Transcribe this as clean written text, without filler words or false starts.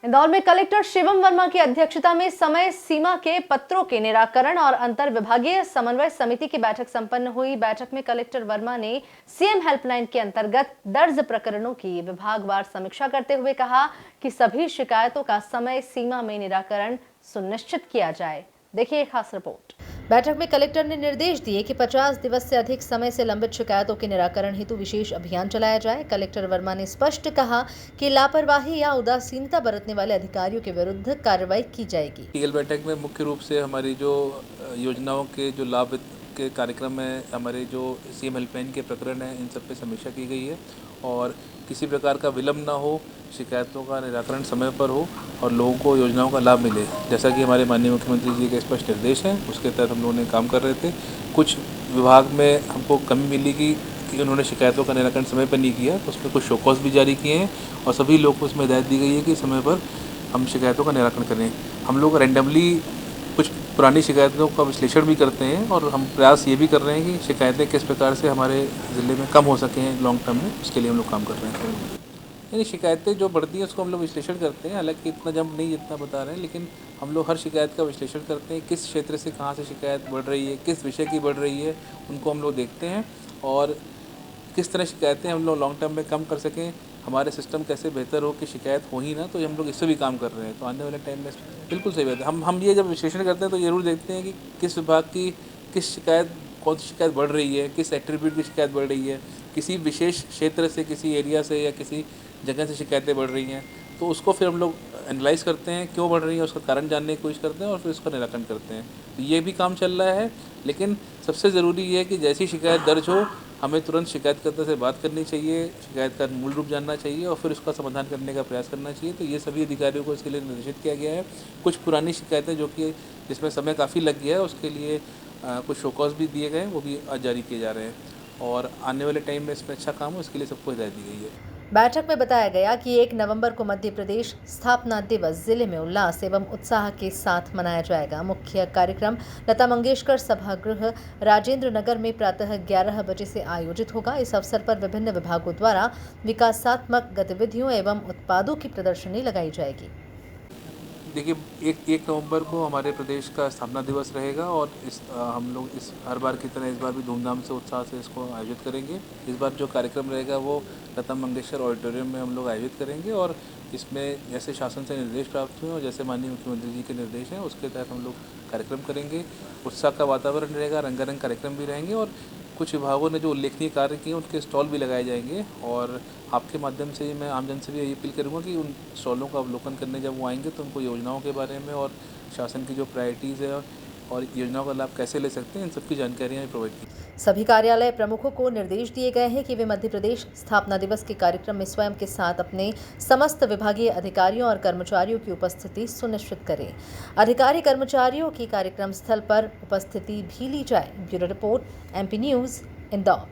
इंदौर में कलेक्टर शिवम वर्मा की अध्यक्षता में समय सीमा के पत्रों के निराकरण और अंतर विभागीय समन्वय समिति की बैठक संपन्न हुई। बैठक में कलेक्टर वर्मा ने सीएम हेल्पलाइन के अंतर्गत दर्ज प्रकरणों की विभागवार समीक्षा करते हुए कहा कि सभी शिकायतों का समय सीमा में निराकरण सुनिश्चित किया जाए। देखिए एक खास रिपोर्ट। बैठक में कलेक्टर ने निर्देश दिए कि 50 दिवस से अधिक समय से लंबित शिकायतों के निराकरण हेतु विशेष अभियान चलाया जाए। कलेक्टर वर्मा ने स्पष्ट कहा कि लापरवाही या उदासीनता बरतने वाले अधिकारियों के विरुद्ध कार्रवाई की जाएगी। टीएल बैठक में मुख्य रूप से हमारी जो योजनाओं के जो लाभ के कार्यक्रम है, हमारे जो सीएम हेल्पलाइन के प्रकरण हैं, इन सब पे समीक्षा की गई है और किसी प्रकार का विलम्ब ना हो, शिकायतों का निराकरण समय पर हो और लोगों को योजनाओं का लाभ मिले। जैसा कि हमारे माननीय मुख्यमंत्री जी के स्पष्ट निर्देश हैं, उसके तहत हम लोगों ने काम कर रहे थे। कुछ विभाग में हमको कमी मिली कि उन्होंने शिकायतों का निराकरण समय पर नहीं किया, तो उसमें कुछ शोकॉज भी जारी किए हैं और सभी लोग को उसमें हिदायत दी गई है कि समय पर हम शिकायतों का निराकरण करें। हम लोग रैंडमली कुछ पुरानी शिकायतों का विश्लेषण भी करते हैं और हम प्रयास ये भी कर रहे हैं कि शिकायतें किस प्रकार से हमारे ज़िले में कम हो सकें लॉन्ग टर्म में, उसके लिए हम लोग काम कर रहे हैं। यानी शिकायतें जो बढ़ती हैं उसको हम लोग विश्लेषण करते हैं, हालांकि इतना जंप नहीं जितना बता रहे हैं, लेकिन हम लोग हर शिकायत का विश्लेषण करते हैं। किस क्षेत्र से कहाँ से शिकायत बढ़ रही है, किस विषय की बढ़ रही है, उनको हम लोग देखते हैं और किस तरह शिकायतें हम लोग लॉन्ग टर्म में कम कर सकें, हमारे सिस्टम कैसे बेहतर हो कि शिकायत हो ही ना, तो हम लोग इससे भी काम कर रहे हैं। तो आने वाले टाइम में बिल्कुल सही बात है। हम ये जब विश्लेषण करते हैं तो ज़रूर देखते हैं कि किस विभाग की किस शिकायत, कौन सी शिकायत बढ़ रही है, किस एट्रीब्यूट की शिकायत बढ़ रही है, किसी विशेष क्षेत्र से, किसी एरिया से या किसी जगह से शिकायतें बढ़ रही हैं, तो उसको फिर हम लोग एनालाइज़ करते हैं क्यों बढ़ रही है, उसका कारण जानने की कोशिश करते हैं और फिर उसका निराकरण करते हैं। तो ये भी काम चल रहा है, लेकिन सबसे ज़रूरी ये है कि जैसी शिकायत दर्ज हो हमें तुरंत शिकायतकर्ता से बात करनी चाहिए, शिकायत का मूल रूप जानना चाहिए और फिर उसका समाधान करने का प्रयास करना चाहिए। तो ये सभी अधिकारियों को इसके लिए निर्देशित किया गया है। कुछ पुरानी शिकायतें जो कि जिसमें समय काफ़ी लग गया है, उसके लिए कुछ शोकॉज भी दिए गए, वो भी आज जारी किए जा रहे हैं और आने वाले टाइम में इसमें अच्छा काम हो, इसके लिए सबको हिदायत दी गई है। बैठक में बताया गया कि 1 नवंबर को मध्य प्रदेश स्थापना दिवस जिले में उल्लास एवं उत्साह के साथ मनाया जाएगा। मुख्य कार्यक्रम लता मंगेशकर सभागृह राजेंद्र नगर में प्रातः 11 बजे से आयोजित होगा। इस अवसर पर विभिन्न विभागों द्वारा विकासात्मक गतिविधियों एवं उत्पादों की प्रदर्शनी लगाई जाएगी। देखिए, एक नवंबर को हमारे प्रदेश का स्थापना दिवस रहेगा और हम लोग इस हर बार की तरह इस बार भी धूमधाम से उत्साह से इसको आयोजित करेंगे। इस बार जो कार्यक्रम रहेगा वो लता मंगेशकर ऑडिटोरियम में हम लोग आयोजित करेंगे और इसमें जैसे शासन से निर्देश प्राप्त हुए और जैसे माननीय मुख्यमंत्री जी के निर्देश हैं उसके तहत हम लोग कार्यक्रम करेंगे। उत्साह का वातावरण रहेगा, रंगारंग कार्यक्रम भी रहेंगे और कुछ विभागों ने जो उल्लेखनीय कार्य किए उनके स्टॉल भी लगाए जाएंगे और आपके माध्यम से मैं आमजन से भी यही अपील करूँगा कि उन स्टॉलों का अवलोकन करने जब वो आएंगे तो उनको योजनाओं के बारे में और शासन की जो प्रायोरिटीज़ है और योजनाओं का लाभ कैसे ले सकते हैं, इन सबकी जानकारियाँ भी प्रोवाइड की। सभी कार्यालय प्रमुखों को निर्देश दिए गए हैं कि वे मध्य प्रदेश स्थापना दिवस के कार्यक्रम में स्वयं के साथ अपने समस्त विभागीय अधिकारियों और कर्मचारियों की उपस्थिति सुनिश्चित करें। अधिकारी कर्मचारियों की कार्यक्रम स्थल पर उपस्थिति भी ली जाए। Bureau report, MP news, Indore.